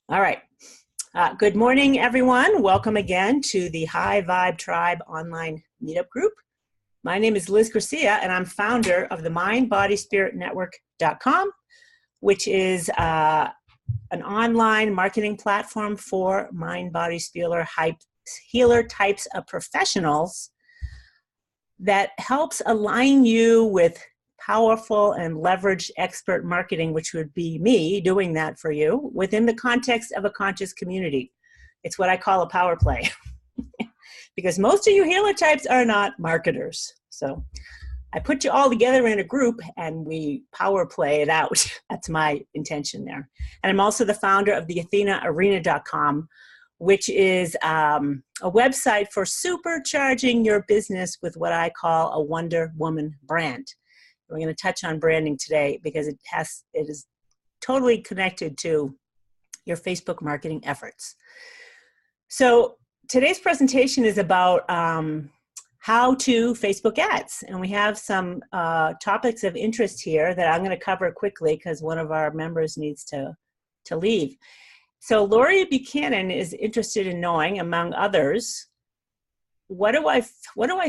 All right. Good morning, everyone. Welcome again to the High Vibe Tribe online meetup group. My name is Liz Garcia, and I'm founder of the MindBodySpiritNetwork.com, which is an online marketing platform for mind, body, healer types of professionals that helps align you with powerful and leveraged expert marketing, which would be me doing that for you within the context of a conscious community. It's what I call a power play because most of you healer types are not marketers. So I put you all together in a group and we power play it out. That's my intention there. And I'm also the founder of the AthenaArena.com, which is a website for supercharging your business with what I call a Wonder Woman brand. We're going to touch on branding today because it is totally connected to your Facebook marketing efforts. So today's presentation is about how to Facebook ads. And we have some topics of interest here that I'm going to cover quickly because one of our members needs to leave. So Lori Buchanan is interested in knowing, among others, what do I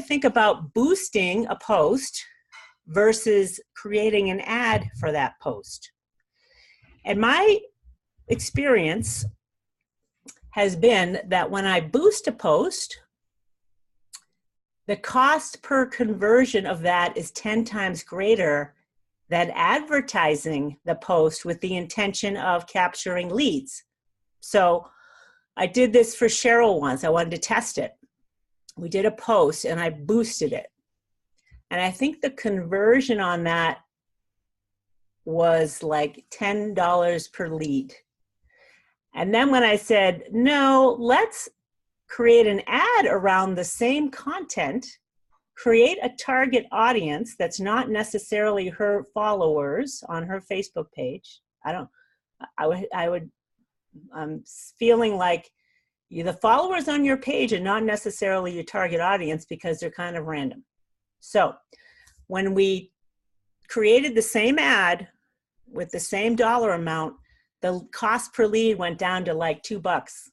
think about boosting a post versus creating an ad for that post. And my experience has been that when I boost a post, the cost per conversion of that is 10 times greater than advertising the post with the intention of capturing leads. So I did this for Cheryl once. I wanted to test it. We did a post and I boosted it. And I think the conversion on that was like $10 per lead. And then when I said, no, let's create an ad around the same content, create a target audience that's not necessarily her followers on her Facebook page. I'm feeling like the followers on your page are not necessarily your target audience because they're kind of random. So when we created the same ad with the same dollar amount, the cost per lead went down to like $2.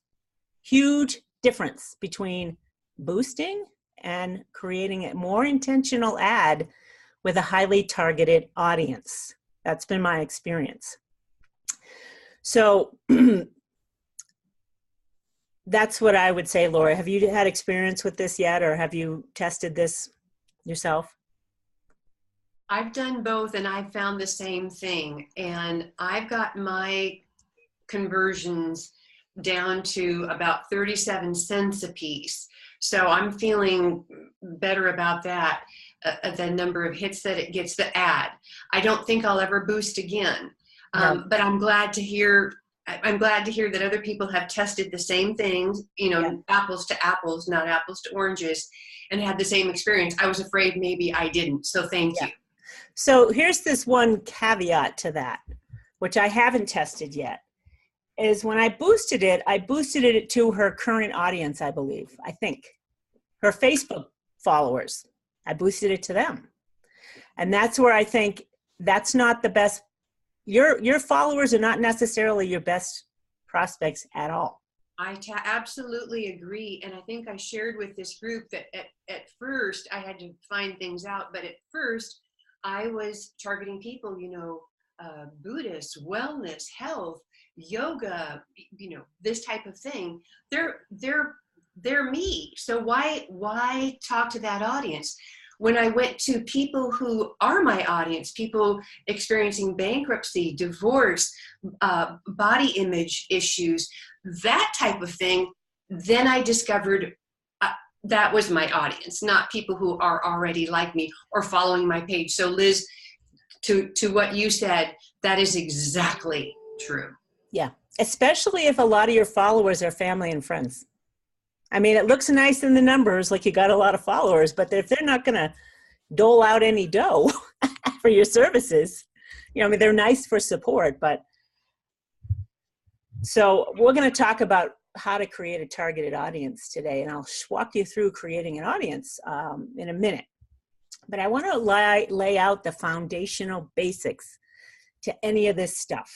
Huge difference between boosting and creating a more intentional ad with a highly targeted audience. That's been my experience. So that's what I would say, Laura. Have you had experience with this yet, or have you tested this yourself? I've done both and I've found the same thing. And I've got my conversions down to about 37 cents a piece. So I'm feeling better about that, the number of hits that it gets, the ad. I don't think I'll ever boost again. No. But I'm glad to hear that other people have tested the same things, apples to apples, not apples to oranges, and had the same experience. I was afraid maybe I didn't. So thank you. So here's this one caveat to that, which I haven't tested yet, is when I boosted it to her current audience, I believe, her Facebook followers. I boosted it to them. And that's where I think that's not the best. Your followers are not necessarily your best prospects at all. I absolutely agree. And I think I shared with this group that at first I had to find things out, but at first I was targeting people, Buddhist, wellness, health, yoga, this type of thing. They're me. So why talk to that audience? When I went to people who are my audience, people experiencing bankruptcy, divorce, body image issues, that type of thing, then I discovered that was my audience, not people who are already like me or following my page. So Liz, to what you said, that is exactly true. Yeah, especially if a lot of your followers are family and friends. I mean, it looks nice in the numbers, like you got a lot of followers, but if they're not going to dole out any dough for your services, they're nice for support, but so we're going to talk about how to create a targeted audience today, and I'll walk you through creating an audience in a minute. But I want to lay out the foundational basics to any of this stuff.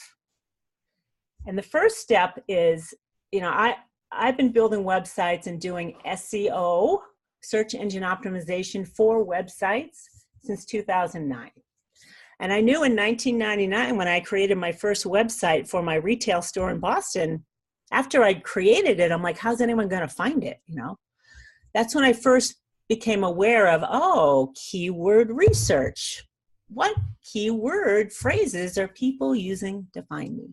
And the first step is, I've been building websites and doing SEO, search engine optimization for websites since 2009. And I knew in 1999 when I created my first website for my retail store in Boston, after I created it, I'm like, how's anyone going to find it? That's when I first became aware of, keyword research. What keyword phrases are people using to find me?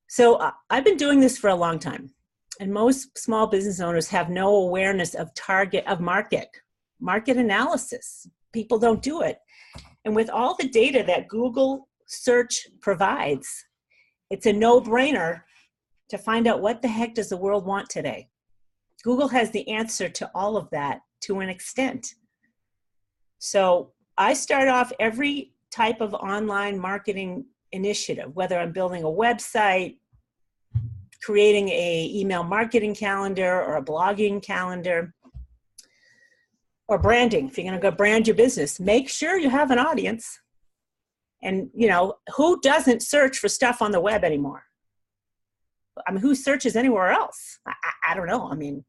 So I've been doing this for a long time. And most small business owners have no awareness of market analysis. People don't do it. And with all the data that Google search provides, it's a no-brainer to find out what the heck does the world want today. Google has the answer to all of that to an extent. So I start off every type of online marketing initiative, whether I'm building a website, creating a email marketing calendar or a blogging calendar, or branding. If you're going to go brand your business, make sure you have an audience. And, who doesn't search for stuff on the web anymore? I mean, who searches anywhere else? I don't know. I mean,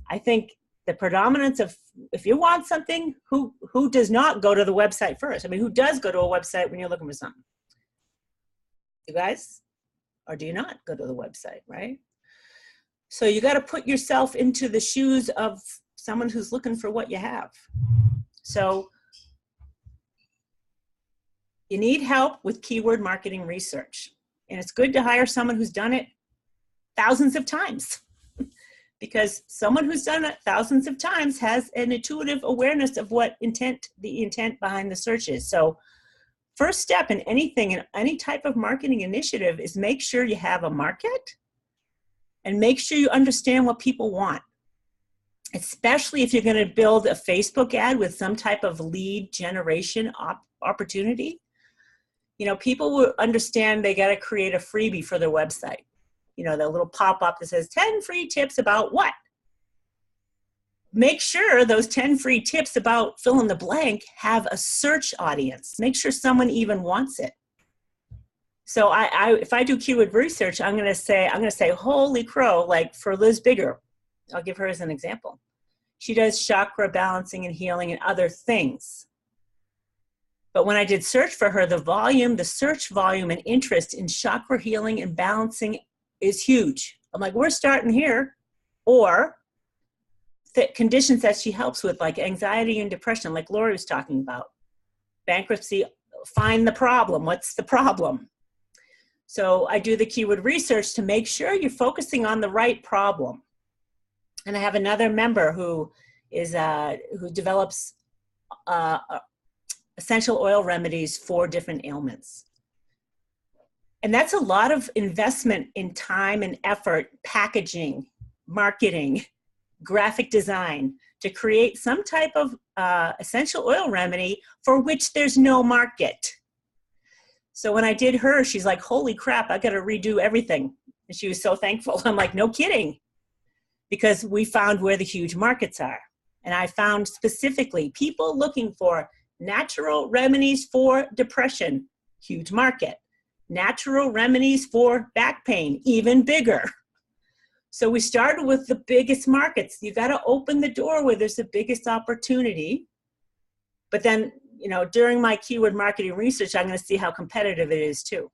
I think the predominance of, if you want something, who does not go to the website first? I mean, who does go to a website when you're looking for something? You guys? Or do you not go to the website, right? So you got to put yourself into the shoes of someone who's looking for what you have. So you need help with keyword marketing research. And it's good to hire someone who's done it thousands of times, because someone who's done it thousands of times has an intuitive awareness of what the intent behind the search is. So first step in anything, in any type of marketing initiative, is make sure you have a market and make sure you understand what people want. Especially if you're going to build a Facebook ad with some type of lead generation opportunity. People will understand they got to create a freebie for their website. The little pop-up that says 10 free tips about what? Make sure those 10 free tips about fill in the blank have a search audience. Make sure someone even wants it. So if I do keyword research, I'm going to say, holy crow, like for Liz Bigger. I'll give her as an example. She does chakra balancing and healing and other things. But when I did search for her, the search volume and interest in chakra healing and balancing is huge. I'm like, we're starting here. Or conditions that she helps with, like anxiety and depression, like Lori was talking about. Bankruptcy, find the problem. What's the problem? So I do the keyword research to make sure you're focusing on the right problem. And I have another member who develops essential oil remedies for different ailments. And that's a lot of investment in time and effort, packaging, marketing, graphic design, to create some type of essential oil remedy for which there's no market. So when I did her, she's like, holy crap, I got to redo everything. And she was so thankful. I'm like, no kidding. Because we found where the huge markets are. And I found specifically people looking for natural remedies for depression, huge market. Natural remedies for back pain, even bigger. So we started with the biggest markets. You got to open the door where there's the biggest opportunity. But then, during my keyword marketing research, I'm going to see how competitive it is too.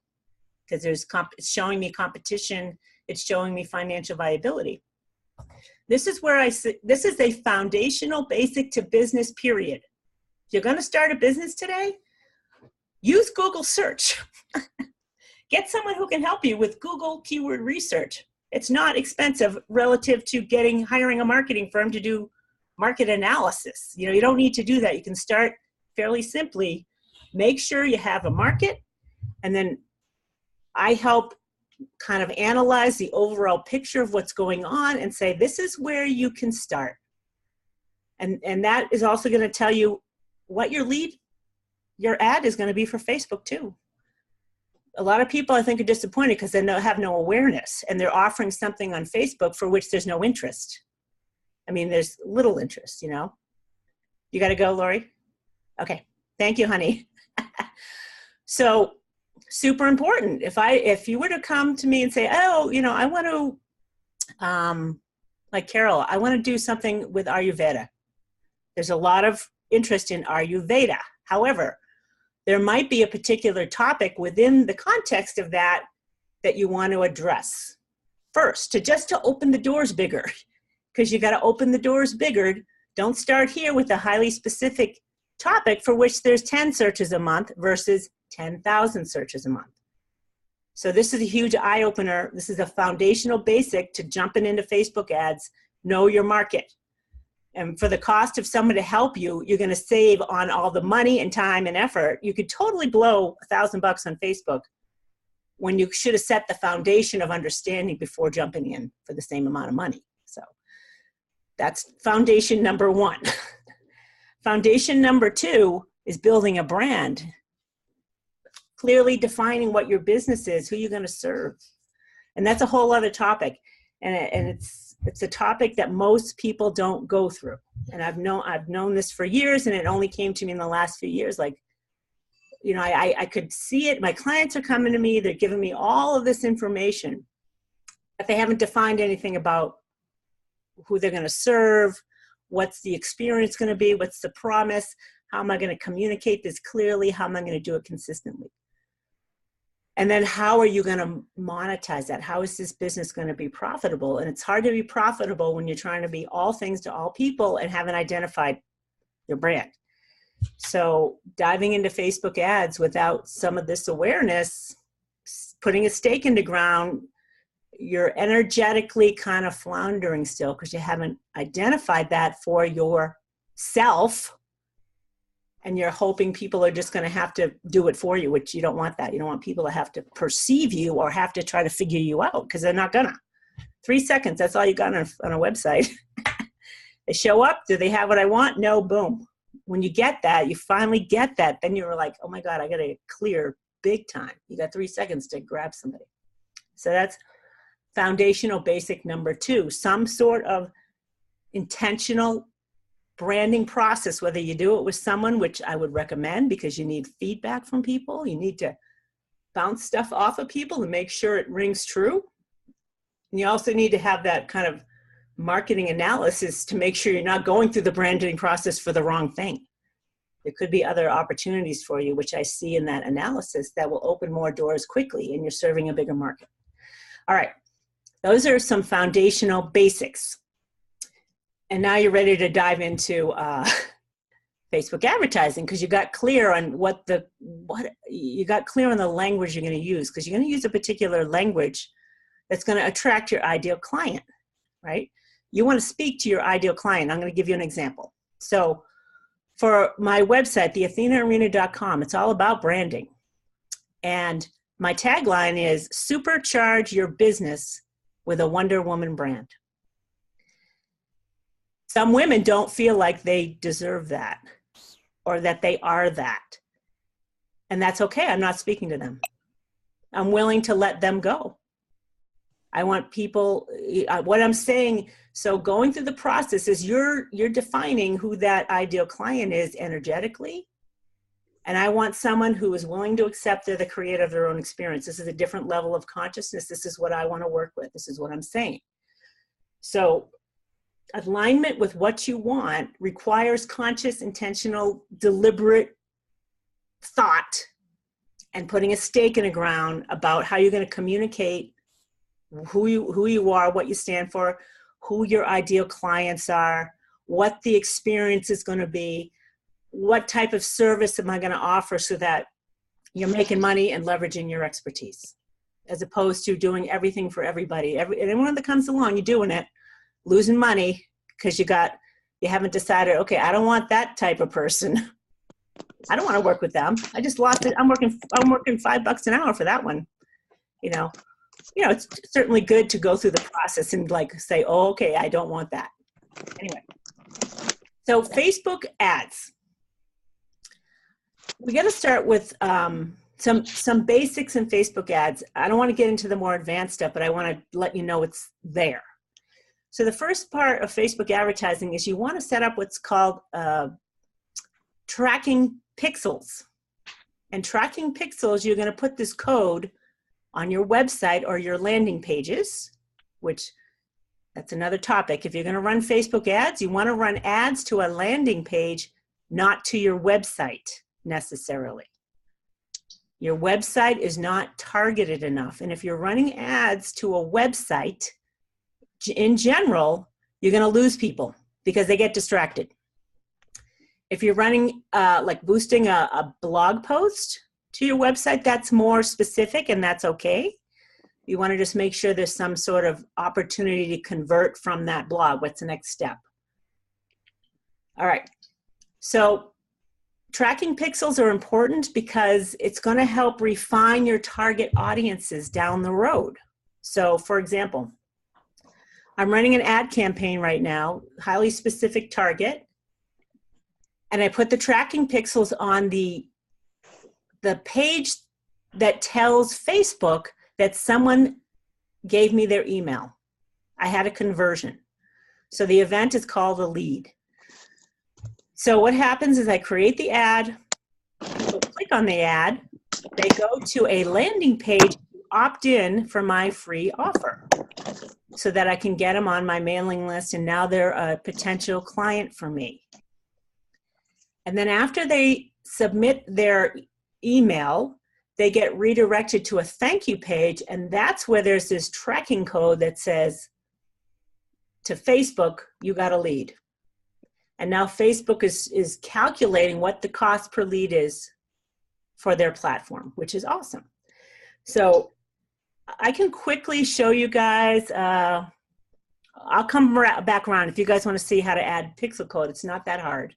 Because it's showing me competition. It's showing me financial viability. This is where this is a foundational basic to business, period. If you're going to start a business today, use Google search. Get someone who can help you with Google keyword research. It's not expensive relative to hiring a marketing firm to do market analysis. You don't need to do that. You can start fairly simply. Make sure you have a market, and then I help kind of analyze the overall picture of what's going on and say, this is where you can start. And that is also going to tell you what your ad is going to be for Facebook too. A lot of people, I think, are disappointed because they have no awareness, and they're offering something on Facebook for which there's no interest. I mean, there's little interest, You got to go, Lori? Okay. Thank you, honey. So super important. If you were to come to me and say, oh, I want to, like Carol, I want to do something with Ayurveda. There's a lot of interest in Ayurveda. However, there might be a particular topic within the context of that you want to address first, to open the doors bigger, because you got to open the doors bigger. Don't start here with a highly specific topic for which there's 10 searches a month versus 10,000 searches a month. So this is a huge eye opener. This is a foundational basic to jumping into Facebook ads. Know your market. And for the cost of someone to help you, you're going to save on all the money and time and effort. You could totally blow $1,000 on Facebook when you should have set the foundation of understanding before jumping in for the same amount of money. So that's foundation number one. Foundation number two is building a brand. Clearly defining what your business is, who you're going to serve. And that's a whole other topic. And it's a topic that most people don't go through. And I've known this for years, and it only came to me in the last few years. Like, I could see it. My clients are coming to me. They're giving me all of this information, but they haven't defined anything about who they're going to serve, what's the experience going to be, what's the promise, how am I going to communicate this clearly, how am I going to do it consistently? And then how are you going to monetize that? How is this business going to be profitable? And it's hard to be profitable when you're trying to be all things to all people and haven't identified your brand. So diving into Facebook ads without some of this awareness, putting a stake in the ground, you're energetically kind of floundering still because you haven't identified that for yourself. And you're hoping people are just going to have to do it for you, which you don't want that. You don't want people to have to perceive you or have to try to figure you out, because they're not gonna. 3 seconds, that's all you got on a website. They show up, do they have what I want? No, boom. When you get that, you finally get that, then you're like, oh my God, I gotta clear big time. You got 3 seconds to grab somebody. So that's foundational basic number two, some sort of intentional branding process, whether you do it with someone, which I would recommend because you need feedback from people. You need to bounce stuff off of people to make sure it rings true. And you also need to have that kind of marketing analysis to make sure you're not going through the branding process for the wrong thing. There could be other opportunities for you, which I see in that analysis, that will open more doors quickly and you're serving a bigger market. All right, those are some foundational basics. And now you're ready to dive into Facebook advertising, because you got clear on you got clear on the language you're going to use, because you're going to use a particular language that's going to attract your ideal client, right? You want to speak to your ideal client. I'm going to give you an example. So for my website, theathenaarena.com, it's all about branding. And my tagline is supercharge your business with a Wonder Woman brand. Some women don't feel like they deserve that or that they are that. And that's okay. I'm not speaking to them. I'm willing to let them go. I want people, what I'm saying, so going through the process is you're defining who that ideal client is energetically. And I want someone who is willing to accept they're the creator of their own experience. This is a different level of consciousness. This is what I want to work with. This is what I'm saying. So alignment with what you want requires conscious, intentional, deliberate thought and putting a stake in the ground about how you're going to communicate who you are, what you stand for, who your ideal clients are, what the experience is going to be, what type of service am I going to offer so that you're making money and leveraging your expertise, as opposed to doing everything for everybody. Anyone that comes along, you're doing it, losing money because you haven't decided, okay, I don't want that type of person. I don't want to work with them. I just lost it. I'm working $5 an hour for that one. It's certainly good to go through the process and like say, oh, okay, I don't want that. Anyway, so Facebook ads. We got to start with some basics in Facebook ads. I don't want to get into the more advanced stuff, but I want to let you know it's there. So the first part of Facebook advertising is you want to set up what's called tracking pixels. And tracking pixels, you're going to put this code on your website or your landing pages, which that's another topic. If you're going to run Facebook ads, you want to run ads to a landing page, not to your website necessarily. Your website is not targeted enough. And if you're running ads to a website, in general, you're going to lose people because they get distracted. If you're running, like boosting a blog post to your website, that's more specific and that's okay. You want to just make sure there's some sort of opportunity to convert from that blog. What's the next step? All right. So tracking pixels are important because it's going to help refine your target audiences down the road. So for example, I'm running an ad campaign right now, highly specific target, and I put the tracking pixels on the page that tells Facebook that someone gave me their email. I had a conversion. So the event is called a lead. So what happens is I create the ad, people click on the ad, they go to a landing page to opt in for my free offer so that I can get them on my mailing list, and now they're a potential client for me. And then after they submit their email, they get redirected to a thank you page, and that's where there's this tracking code that says to Facebook, you got a lead. And now Facebook is calculating what the cost per lead is for their platform, which is awesome. So I can quickly show you guys, I'll come back around if you guys want to see how to add pixel code. It's not that hard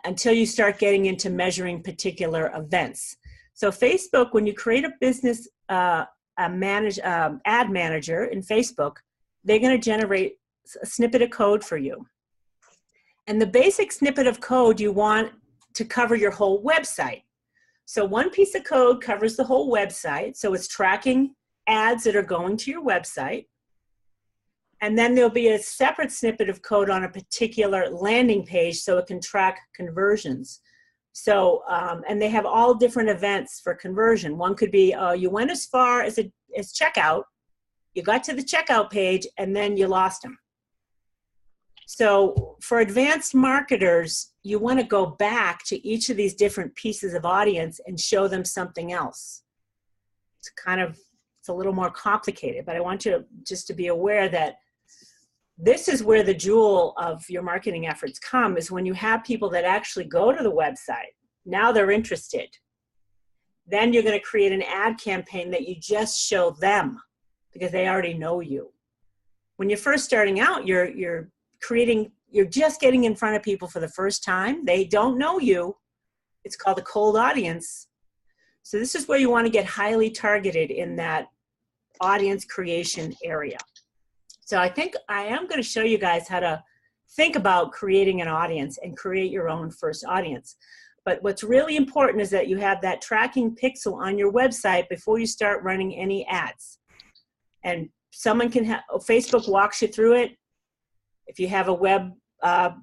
until you start getting into measuring particular events. So Facebook, when you create a business ad manager in Facebook, they're going to generate a snippet of code for you. And the basic snippet of code you want to cover your whole website. So one piece of code covers the whole website. So it's tracking ads that are going to your website. And then there'll be a separate snippet of code on a particular landing page so it can track conversions. So, and they have all different events for conversion. One could be you went as far as checkout, you got to the checkout page, and then you lost them. So for advanced marketers, you want to go back to each of these different pieces of audience and show them something else. It's a little more complicated, but I want you just to be aware that this is where the jewel of your marketing efforts come, is when you have people that actually go to the website. Now they're interested. Then you're going to create an ad campaign that you just show them because they already know you. When you're first starting out, you're just getting in front of people for the first time. They don't know you. It's called a cold audience. So this is where you want to get highly targeted in that audience creation area. So I think I am going to show you guys how to think about creating an audience and create your own first audience. But what's really important is that you have that tracking pixel on your website before you start running any ads. And someone can Facebook walks you through it. If you have a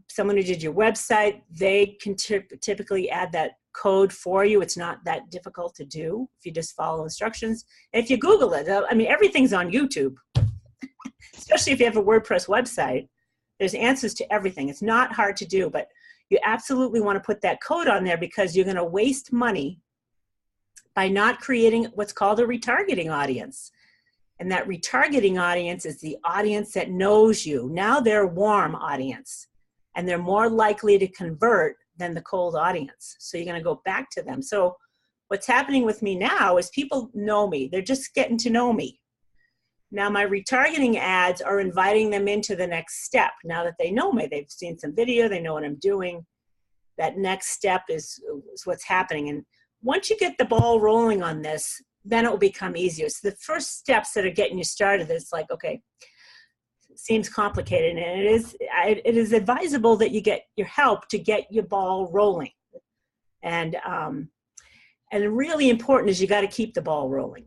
someone who did your website, they can typically add that code for you. It's not that difficult to do if you just follow instructions. And if you Google it, I mean, everything's on YouTube. Especially if you have a WordPress website, there's answers to everything. It's not hard to do, but you absolutely want to put that code on there because you're going to waste money by not creating what's called a retargeting audience. And that retargeting audience is the audience that knows you. Now they're a warm audience, and they're more likely to convert than the cold audience. So you're going to go back to them. So what's happening with me now is people know me. They're just getting to know me. Now my retargeting ads are inviting them into the next step. Now that they know me, they've seen some video, they know what I'm doing. That next step is what's happening. And once you get the ball rolling on this, then it will become easier. So the first steps that are getting you started, it's like, okay, it seems complicated, and it is advisable that you get your help to get your ball rolling. And really important is you got to keep the ball rolling.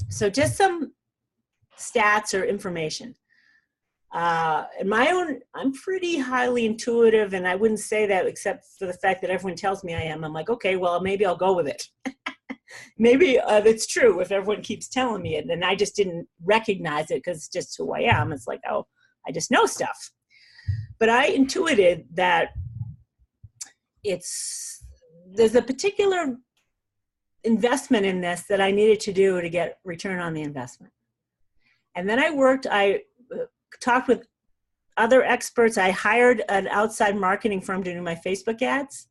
So just some stats or information. In my own, I'm pretty highly intuitive, and I wouldn't say that except for the fact that everyone tells me I am. I'm like, okay, well, maybe I'll go with it. Maybe it's true if everyone keeps telling me it, and I just didn't recognize it because it's just who I am. It's like, oh, I just know stuff. But I intuited that there's a particular investment in this that I needed to do to get return on the investment. And then I talked with other experts. I hired an outside marketing firm to do my Facebook ads.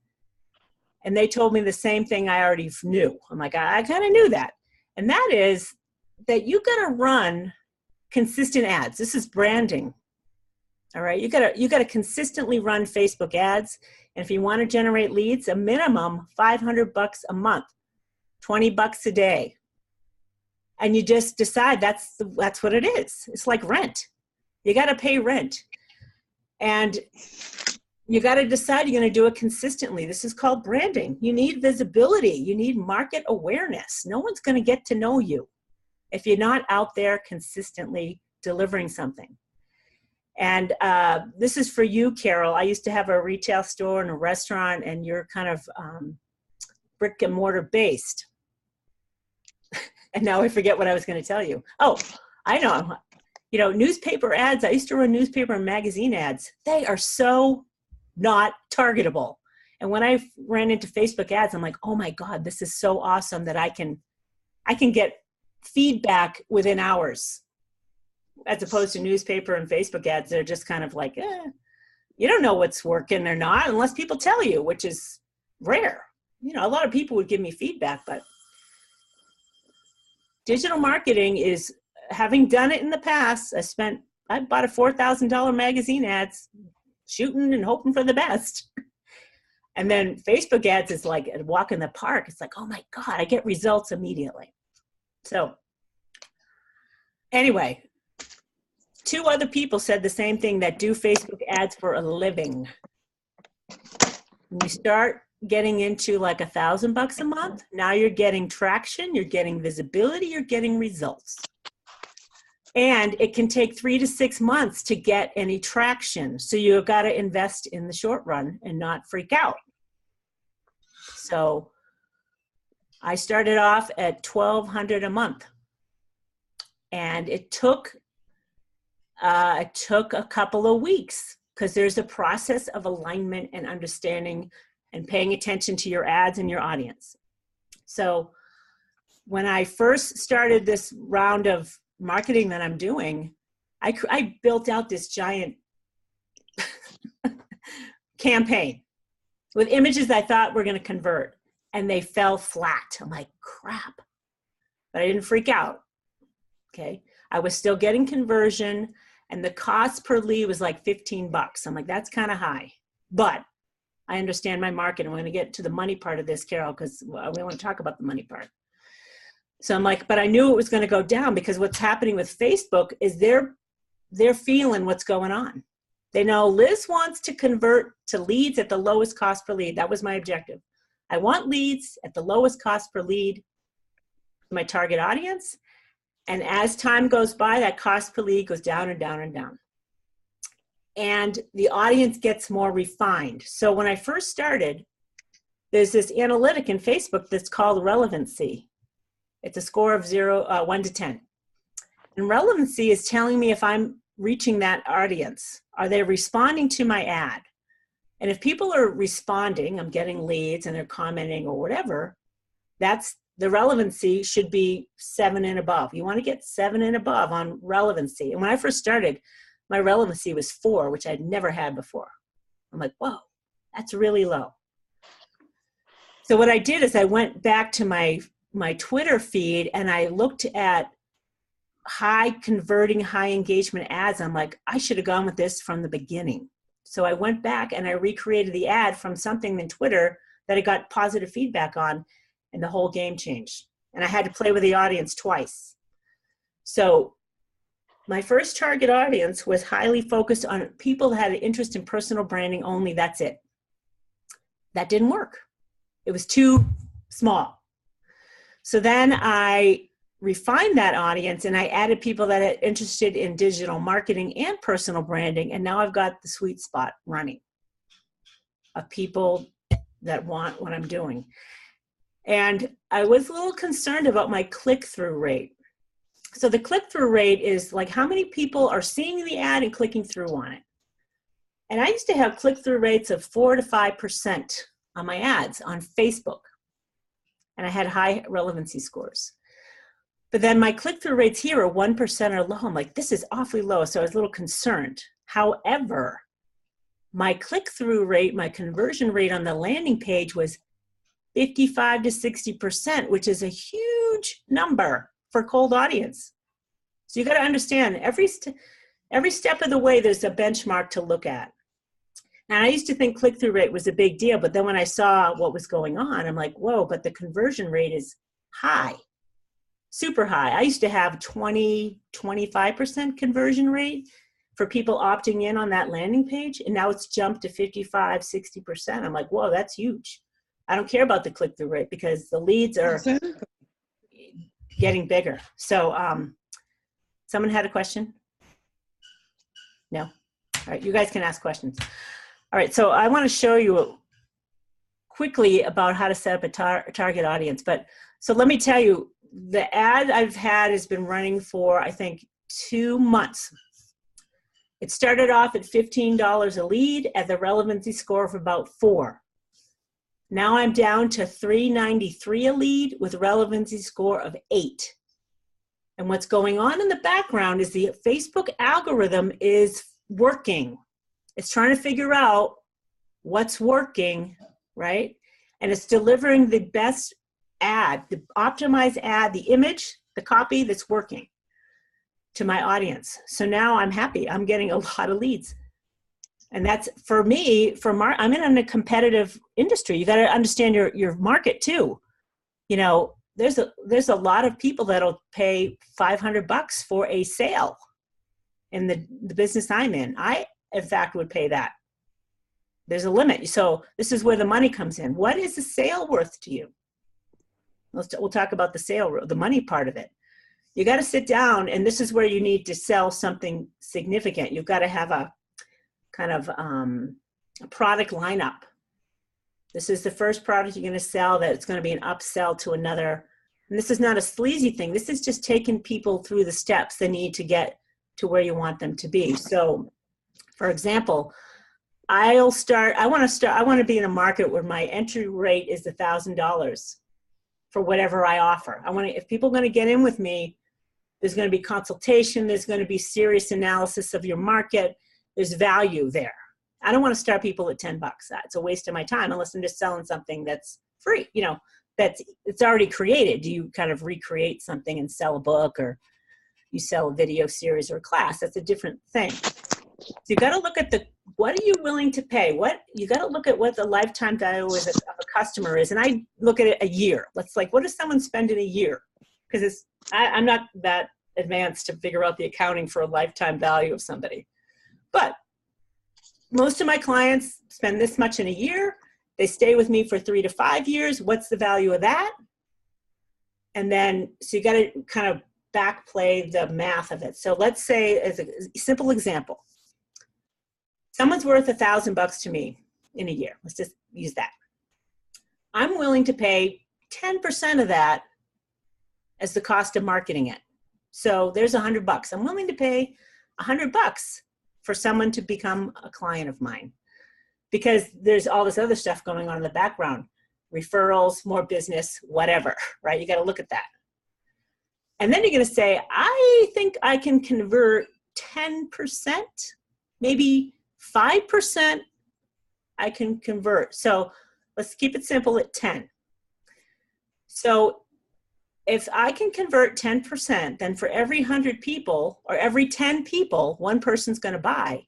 And they told me the same thing I already knew. I'm like, I kind of knew that. And that is that you got to run consistent ads. This is branding. All right. You got to consistently run Facebook ads. And if you want to generate leads, a minimum $500 a month, $20 a day. And you just decide that's what it is. It's like rent. You got to pay rent. And you got to decide you're going to do it consistently. This is called branding. You need visibility. You need market awareness. No one's going to get to know you if you're not out there consistently delivering something. And this is for you, Carol. I used to have a retail store and a restaurant, and you're kind of brick and mortar based. And now I forget what I was going to tell you. Oh, I know. You know, newspaper ads. I used to run newspaper and magazine ads. They are so not targetable. And when I ran into Facebook ads, I'm like, oh my God, this is so awesome that I can get feedback within hours, as opposed to newspaper and Facebook ads. They're just kind of like, you don't know what's working or not unless people tell you, which is rare. You know, a lot of people would give me feedback, but digital marketing is, having done it in the past, I bought a $4,000 magazine ads, shooting and hoping for the best. And then Facebook ads is like a walk in the park. It's like, oh my God, I get results immediately. So anyway, 2 other people said the same thing that do Facebook ads for a living. When you start getting into like $1,000 a month, now you're getting traction, you're getting visibility, you're getting results. And it can take 3 to 6 months to get any traction. So you've got to invest in the short run and not freak out. So I started off at $1,200 a month. And it took a couple of weeks because there's a process of alignment and understanding and paying attention to your ads and your audience. So when I first started this round of marketing that I'm doing, I built out this giant campaign with images I thought were going to convert, and they fell flat. I'm like, crap. But I didn't freak out. Okay. I was still getting conversion, and the cost per lead was like $15. I'm like, that's kind of high, but I understand my market. I'm going to get to the money part of this, Carol, because we want to talk about the money part. So I'm like, but I knew it was going to go down because what's happening with Facebook is they're feeling what's going on. They know Liz wants to convert to leads at the lowest cost per lead. That was my objective. I want leads at the lowest cost per lead for my target audience. And as time goes by, that cost per lead goes down and down and down. And the audience gets more refined. So when I first started, there's this analytic in Facebook that's called relevancy. It's a score of 1 to 10. And relevancy is telling me if I'm reaching that audience. Are they responding to my ad? And if people are responding, I'm getting leads and they're commenting or whatever, that's the relevancy should be 7 and above. You want to get 7 and above on relevancy. And when I first started, my relevancy was 4, which I'd never had before. I'm like, whoa, that's really low. So what I did is I went back to my Twitter feed and I looked at high converting, high engagement ads. I'm like, I should have gone with this from the beginning. So I went back and I recreated the ad from something in Twitter that I got positive feedback on, and the whole game changed. And I had to play with the audience twice. So my first target audience was highly focused on people that had an interest in personal branding only. That's it. That didn't work. It was too small. So then I refined that audience, and I added people that are interested in digital marketing and personal branding. And now I've got the sweet spot running of people that want what I'm doing. And I was a little concerned about my click-through rate. So the click-through rate is like how many people are seeing the ad and clicking through on it. And I used to have click-through rates of 4 to 5% on my ads on Facebook. And I had high relevancy scores. But then my click-through rates here are 1% or low. I'm like, this is awfully low. So I was a little concerned. However, my click-through rate, my conversion rate on the landing page was 55 to 60%, which is a huge number for cold audience. So you got to understand every step of the way, there's a benchmark to look at. And I used to think click-through rate was a big deal, but then when I saw what was going on, I'm like, whoa, but the conversion rate is high, super high. I used to have 20, 25% conversion rate for people opting in on that landing page, and now it's jumped to 55, 60%. I'm like, whoa, that's huge. I don't care about the click-through rate because the leads are getting bigger. So someone had a question? No? All right, you guys can ask questions. All right, so I want to show you quickly about how to set up a target audience. But so let me tell you, the ad I've had has been running for, I think, 2 months. It started off at $15 a lead at the relevancy score of about 4. Now I'm down to $3.93 a lead with a relevancy score of 8. And what's going on in the background is the Facebook algorithm is working. It's trying to figure out what's working, right? And it's delivering the best ad, the optimized ad, the image, the copy that's working to my audience. So now I'm happy. I'm getting a lot of leads. And that's, for me, I'm in a competitive industry. You got to understand your market too. You know, there's a lot of people that'll pay $500 for a sale in the business I'm in. I, in fact, would pay that. There's a limit. So this is where the money comes in. What is the sale worth to you? We'll talk about the sale, the money part of it. You got to sit down, and this is where you need to sell something significant. You've got to have a kind of a product lineup. This is the first product you're going to sell that it's going to be an upsell to another. And this is not a sleazy thing. This is just taking people through the steps they need to get to where you want them to be. So, for example, I want to be in a market where my entry rate is $1,000 for whatever I offer. If people are going to get in with me, there's going to be consultation, there's going to be serious analysis of your market, there's value there. I don't want to start people at $10. It's a waste of my time unless I'm just selling something that's free, you know, it's already created. Do you kind of recreate something and sell a book, or you sell a video series or a class? That's a different thing. So you got to look at what are you willing to pay? You got to look at what the lifetime value of a customer is. And I look at it a year. What does someone spend in a year? Because I'm not that advanced to figure out the accounting for a lifetime value of somebody. But most of my clients spend this much in a year. They stay with me for 3 to 5 years. What's the value of that? And then, so you got to kind of back play the math of it. So let's say, as a simple example, someone's worth $1,000 to me in a year. Let's just use that. I'm willing to pay 10% of that as the cost of marketing it. So there's $100. I'm willing to pay $100 for someone to become a client of mine, because there's all this other stuff going on in the background, referrals, more business, whatever, right? You got to look at that. And then you're going to say, I think I can convert 10%, maybe 5% I can convert. So let's keep it simple at 10. So if I can convert 10%, then for every 100 people or every 10 people, one person's going to buy.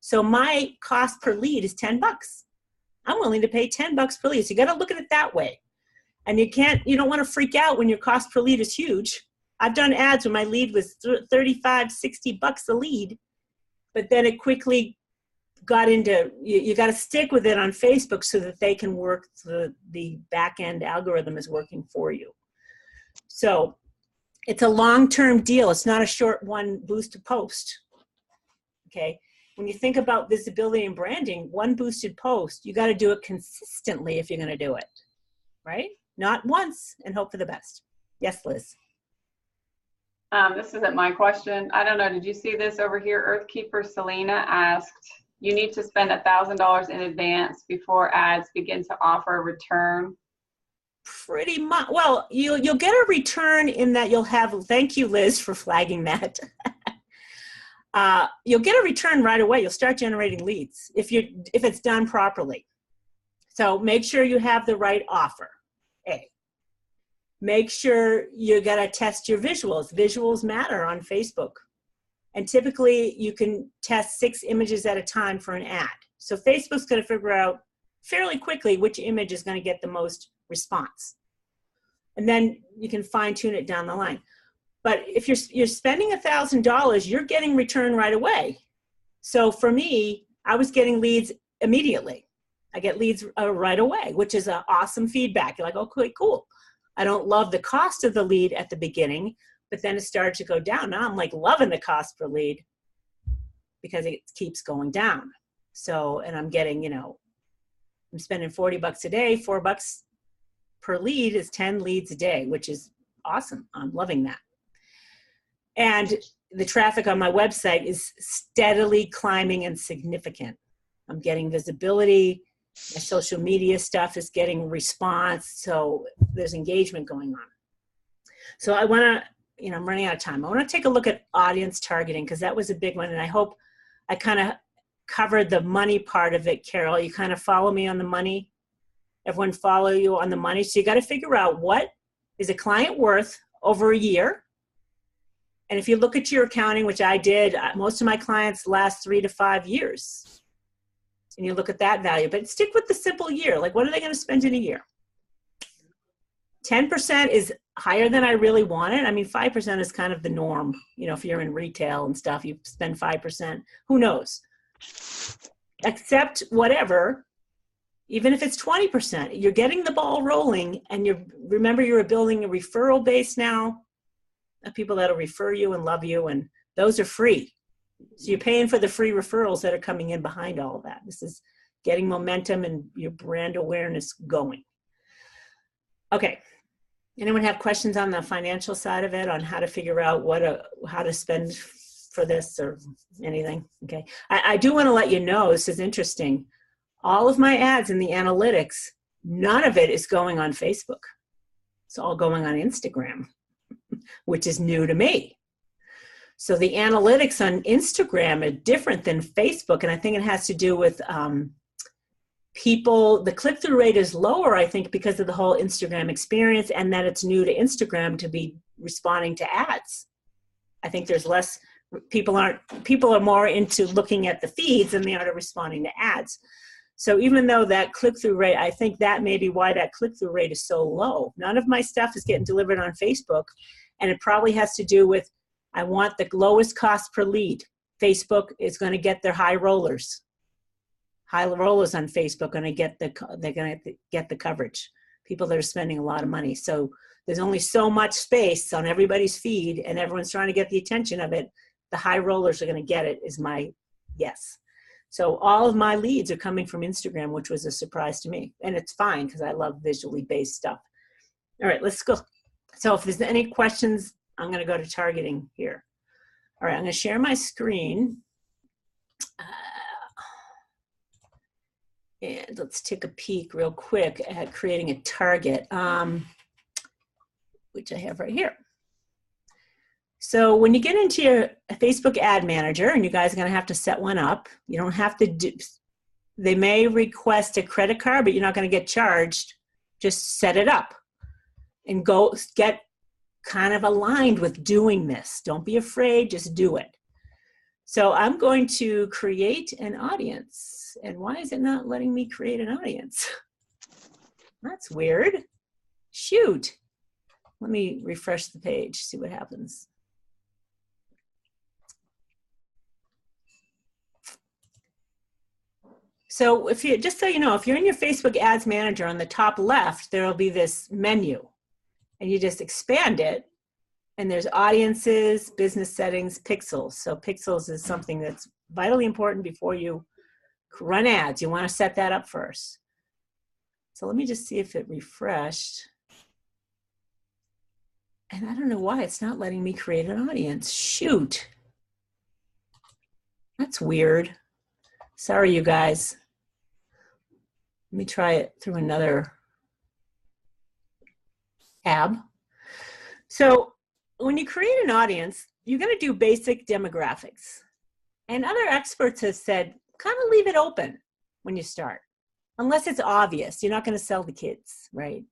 So my cost per lead is $10. I'm willing to pay $10 per lead. So you got to look at it that way. And you don't want to freak out when your cost per lead is huge. I've done ads when my lead was $35, $60 a lead, but then it quickly got into, you got to stick with it on Facebook so that they can work, the back end algorithm is working for you. So It's a long-term deal. It's not a short one boosted post. Okay. When you think about visibility and branding, one boosted post, you got to do it consistently if you're going to do it, right? Not once and hope for the best. Yes, Liz. This isn't my question. I don't know. Did you see this over here? Earthkeeper Selena asked, you need to spend $1,000 in advance before ads begin to offer a return. Pretty much. Well, you'll get a return in that you'll have, thank you, Liz, for flagging that. You'll get a return right away. You'll start generating leads if it's done properly. So make sure you have the right offer. A. Make sure you got to test your visuals. Visuals matter on Facebook. And typically you can test 6 images at a time for an ad. So Facebook's going to figure out fairly quickly which image is going to get the most response. And then you can fine tune it down the line. But if you're spending $1,000, you're getting return right away. So for me, I was getting leads immediately. I get leads right away, which is an awesome feedback. You're like, okay, cool. I don't love the cost of the lead at the beginning, but then it started to go down. Now I'm like loving the cost per lead because it keeps going down. So, and I'm getting, I'm spending $40 a day, $4 per lead is 10 leads a day, which is awesome. I'm loving that. And the traffic on my website is steadily climbing and significant. I'm getting visibility. My social media stuff is getting response. So there's engagement going on. So I want to, I'm running out of time. I want to take a look at audience targeting because that was a big one. And I hope I kind of covered the money part of it, Carol. You kind of follow me on the money. Everyone follow you on the money. So you got to figure out what is a client worth over a year. And if you look at your accounting, which I did, most of my clients last 3 to 5 years. And you look at that value, but stick with the simple year. Like, what are they going to spend in a year? 10% is higher than I really wanted. I mean, 5% is kind of the norm. If you're in retail and stuff, you spend 5%. Who knows? Accept whatever, even if it's 20%. You're getting the ball rolling, and remember you're building a referral base now. People that'll refer you and love you, and those are free. So you're paying for the free referrals that are coming in behind all of that. This is getting momentum and your brand awareness going. Okay. Anyone have questions on the financial side of it, on how to figure out how to spend for this or anything? Okay. I do want to let you know, this is interesting. All of my ads in the analytics, none of it is going on Facebook. It's all going on Instagram, which is new to me. So the analytics on Instagram are different than Facebook, and I think it has to do with people, the click-through rate is lower, I think, because of the whole Instagram experience and that it's new to Instagram to be responding to ads. I think there's less, people are more into looking at the feeds than they are to responding to ads. So even though that click-through rate, I think that may be why that click-through rate is so low. None of my stuff is getting delivered on Facebook, and it probably has to do with, I want the lowest cost per lead. Facebook is going to get their high rollers. High rollers on Facebook they're going to get the coverage. People that are spending a lot of money. So there's only so much space on everybody's feed, and everyone's trying to get the attention of it. The high rollers are going to get it, is my guess. So all of my leads are coming from Instagram, which was a surprise to me. And it's fine because I love visually based stuff. All right, let's go. So if there's any questions, I'm going to go to targeting here. All right, I'm going to share my screen. And let's take a peek real quick at creating a target, which I have right here. So when you get into your Facebook ad manager, and you guys are going to have to set one up, you don't have to do, they may request a credit card, but you're not going to get charged. Just set it up and go get kind of aligned with doing this. Don't be afraid, just do it. So I'm going to create an audience. And why is it not letting me create an audience? That's weird. Shoot. Let me refresh the page, see what happens. So if you, just so you know, if you're in your Facebook Ads Manager, on the top left, there'll be this menu, and you just expand it, And there's audiences, business settings, pixels. So pixels is something that's vitally important before you run ads. You want to set that up first. So let me just see if it refreshed. And I don't know why it's not letting me create an audience. Shoot. That's weird. Sorry, you guys. Let me try it through another tab. So when you create an audience, you're going to do basic demographics. And other experts have said, kind of leave it open when you start, unless it's obvious. You're not going to sell the kids, right?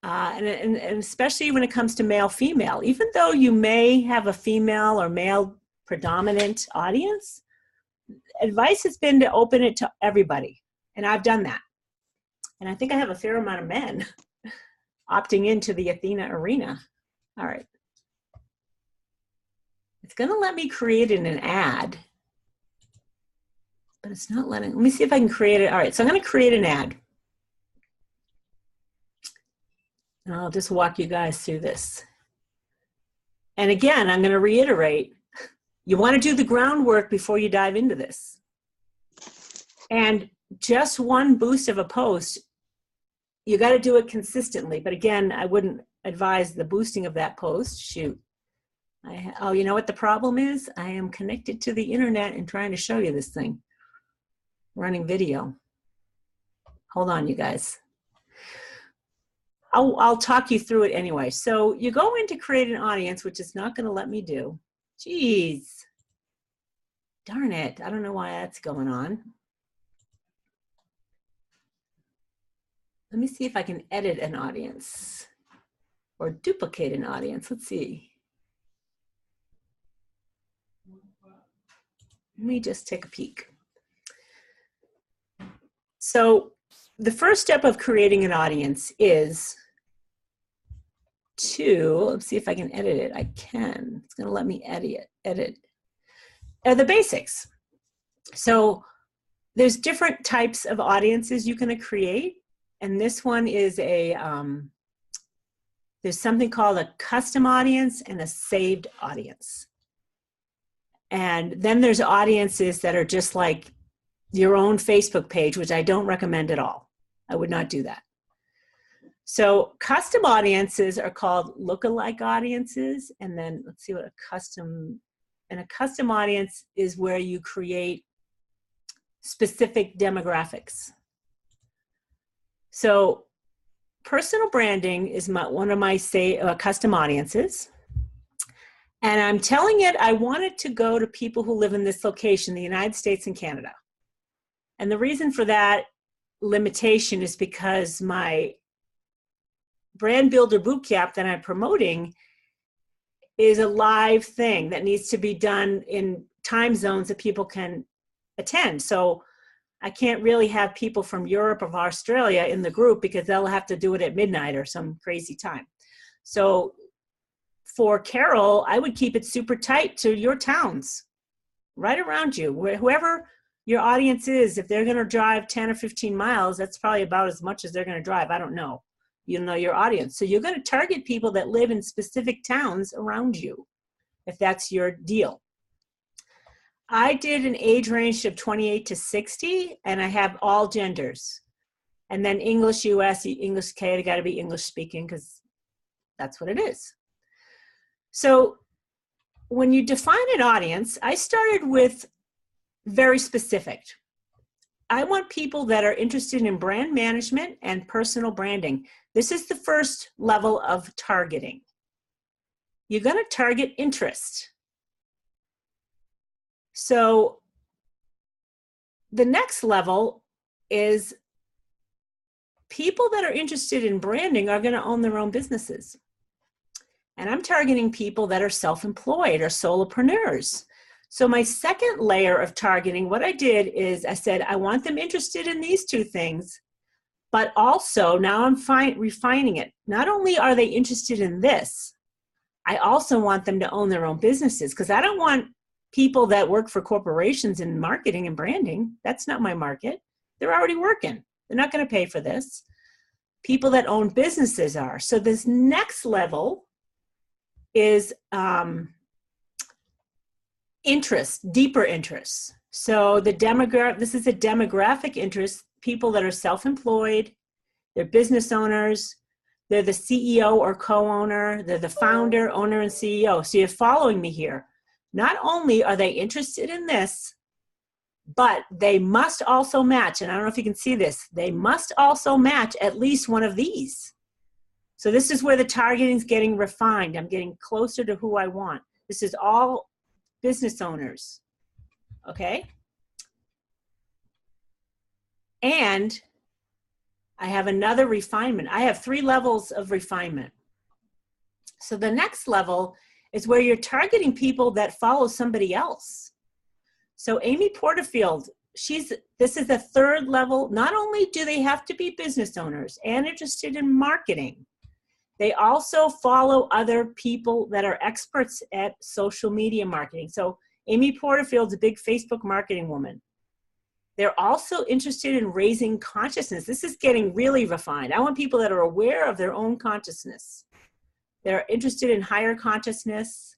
And especially when it comes to male, female, even though you may have a female or male predominant audience, advice has been to open it to everybody. And I've done that. And I think I have a fair amount of men opting into the Athena arena. All right. It's going to let me create an ad, but it's not letting. Let me see if I can create it. All right. So I'm going to create an ad. And I'll just walk you guys through this. And again, I'm going to reiterate, you want to do the groundwork before you dive into this. And just one boost of a post, you got to do it consistently. But again, I wouldn't advise the boosting of that post. Shoot. Oh, you know what the problem is? I am connected to the internet and trying to show you this thing. Running video. Hold on, you guys. I'll talk you through it anyway. So you go in to create an audience, which is not going to let me do. Jeez. Darn it. I don't know why that's going on. Let me see if I can edit an audience or duplicate an audience. Let's see. Let me just take a peek. So the first step of creating an audience is let's see if I can edit it. I can. It's going to let me edit. The basics. So there's different types of audiences you can create. And this one is there's something called a custom audience and a saved audience. And then there's audiences that are just like your own Facebook page, which I don't recommend at all. I would not do that. So custom audiences are called lookalike audiences. And then let's see what a custom audience is, where you create specific demographics. So personal branding is one of my custom audiences. And I'm telling it, I want it to go to people who live in this location, the United States and Canada. And the reason for that limitation is because my brand builder bootcamp that I'm promoting is a live thing that needs to be done in time zones that people can attend. So I can't really have people from Europe or Australia in the group because they'll have to do it at midnight or some crazy time. So for Carol, I would keep it super tight to your towns, right around you. Whoever your audience is, if they're going to drive 10 or 15 miles, that's probably about as much as they're going to drive. I don't know. You know your audience. So you're going to target people that live in specific towns around you, if that's your deal. I did an age range of 28 to 60, and I have all genders. And then English US, English Canada, got to be English speaking because that's what it is. So when you define an audience, I started with very specific. I want people that are interested in brand management and personal branding. This is the first level of targeting. You're going to target interest. So the next level is people that are interested in branding are going to own their own businesses. And I'm targeting people that are self-employed or solopreneurs. So my second layer of targeting, what I did is I said, I want them interested in these two things, but also now I'm refining it. Not only are they interested in this, I also want them to own their own businesses, because I don't want people that work for corporations in marketing and branding. That's not my market. They're already working. They're not going to pay for this. People that own businesses are. So this next level is interest, deeper interests. So this is a demographic interest, people that are self-employed, they're business owners, they're the CEO or co-owner, they're the founder, owner, and CEO. So you're following me here. Not only are they interested in this, but they must also match, and I don't know if you can see this, they must also match at least one of these. So this is where the targeting is getting refined. I'm getting closer to who I want. This is all business owners, okay? And I have another refinement. I have 3 levels of refinement. So the next level is where you're targeting people that follow somebody else. So Amy Porterfield, this is the 3rd level. Not only do they have to be business owners and interested in marketing, they also follow other people that are experts at social media marketing. So Amy Porterfield's a big Facebook marketing woman. They're also interested in raising consciousness. This is getting really refined. I want people that are aware of their own consciousness. They're interested in higher consciousness.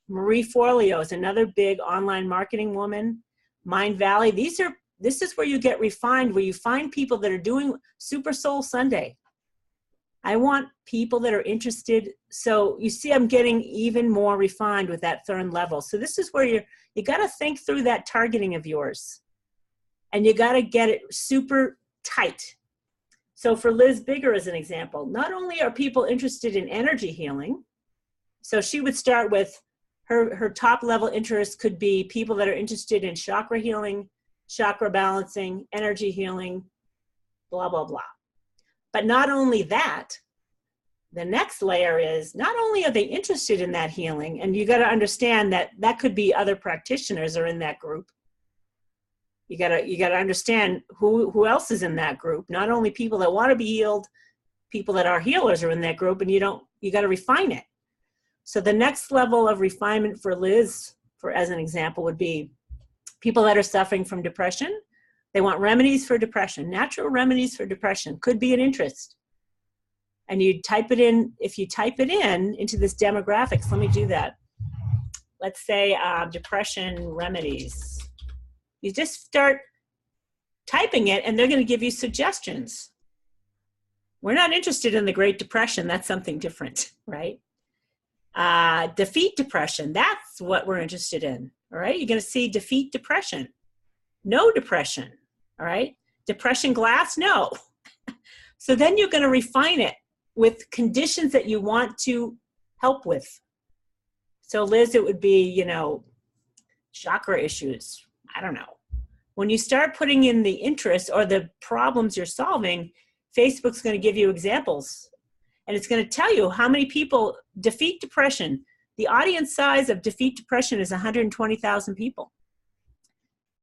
Marie Forleo is another big online marketing woman. Mind Valley. This is where you get refined, where you find people that are doing Super Soul Sunday. I want people that are interested. So you see, I'm getting even more refined with that 3rd level. So this is where you got to think through that targeting of yours. And you got to get it super tight. So for Liz Bigger as an example, not only are people interested in energy healing, so she would start with her top level interest could be people that are interested in chakra healing, chakra balancing, energy healing, blah, blah, blah. But not only that, the next layer is not only are they interested in that healing, and you got to understand that that could be other practitioners are in that group. You gotta understand who else is in that group. Not only people that want to be healed, people that are healers are in that group, and you got to refine it. So the next level of refinement for Liz, as an example, would be people that are suffering from depression. They want remedies for depression, natural remedies for depression, could be an interest. And you type it in, if you type it in into this demographics, let me do that. Let's say depression remedies. You just start typing it and they're going to give you suggestions. We're not interested in the Great Depression. That's something different, right? Defeat depression. That's what we're interested in, all right? You're going to see defeat depression. No depression, all right? Depression glass, no. So then you're going to refine it with conditions that you want to help with. So Liz, it would be, chakra issues. I don't know. When you start putting in the interest or the problems you're solving, Facebook's going to give you examples. And it's going to tell you how many people defeat depression. The audience size of defeat depression is 120,000 people.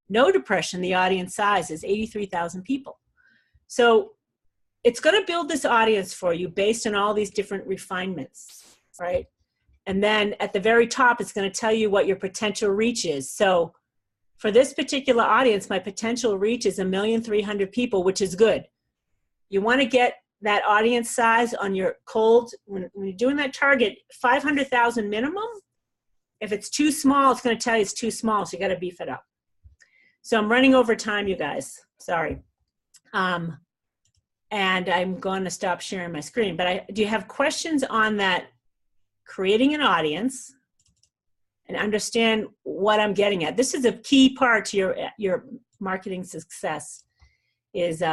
No depression, the audience size is 83,000 people. So it's going to build this audience for you based on all these different refinements, right? And then at the very top, it's going to tell you what your potential reach is. So for this particular audience, my potential reach is 1,300,000 people, which is good. You want to get that audience size on your cold, when you're doing that target, 500,000 minimum. If it's too small, it's going to tell you it's too small, so you got to beef it up. So I'm running over time, you guys. Sorry. And I'm going to stop sharing my screen. But do you have questions on that, creating an audience and understand what I'm getting at? This is a key part to your marketing success is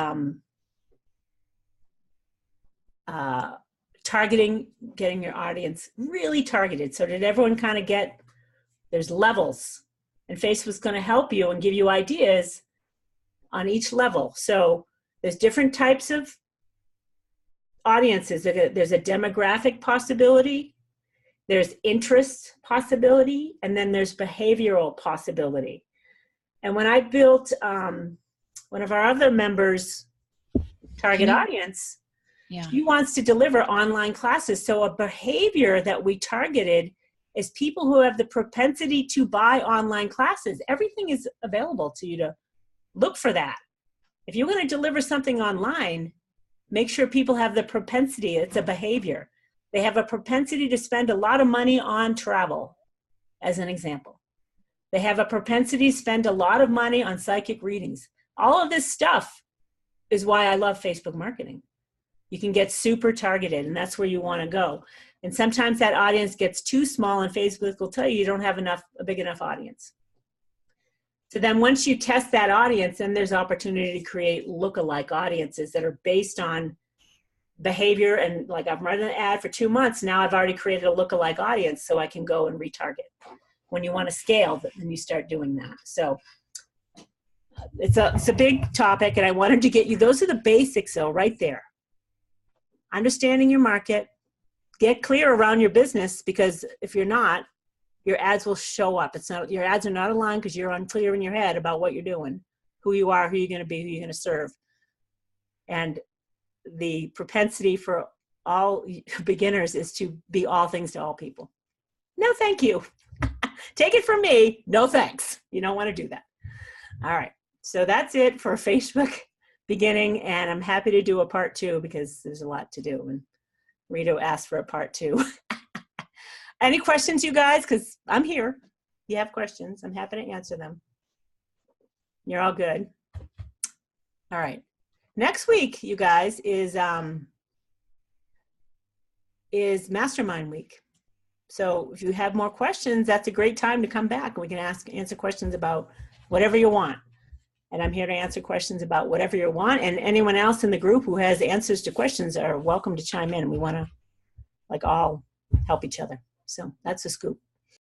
targeting, getting your audience really targeted. So did everyone kind of get, there's levels, and Facebook's going to help you and give you ideas on each level. So there's different types of audiences. There's a demographic possibility, there's interest possibility, and then there's behavioral possibility. And when I built one of our other members' target audience, she wants to deliver online classes. So a behavior that we targeted is people who have the propensity to buy online classes. Everything is available to you to look for that. If you're going to deliver something online, make sure people have the propensity. It's a behavior. They have a propensity to spend a lot of money on travel, as an example. They have a propensity to spend a lot of money on psychic readings. All of this stuff is why I love Facebook marketing. You can get super targeted, and that's where you want to go. And sometimes that audience gets too small, and Facebook will tell you don't have a big enough audience. So then once you test that audience, then there's opportunity to create lookalike audiences that are based on behavior. And like, I've run an ad for 2 months. Now I've already created a lookalike audience, so I can go and retarget. When you want to scale, then you start doing that. So it's a big topic, and I wanted to get you, those are the basics though, right there. Understanding your market, get clear around your business, because if you're not, your ads will show up. Your ads are not aligned because you're unclear in your head about what you're doing, who you are, who you're going to be, who you're going to serve. And the propensity for all beginners is to be all things to all people. No, thank you. Take it from me. No, thanks. You don't want to do that. All right. So that's it for Facebook beginning. And I'm happy to do a part 2 because there's a lot to do. And Rito asked for a part 2. Any questions, you guys? Because I'm here. If you have questions, I'm happy to answer them. You're all good. All right. Next week, you guys, is Mastermind Week. So if you have more questions, that's a great time to come back, and we can answer questions about whatever you want. And I'm here to answer questions about whatever you want. And anyone else in the group who has answers to questions are welcome to chime in. We want to all help each other. So that's the scoop.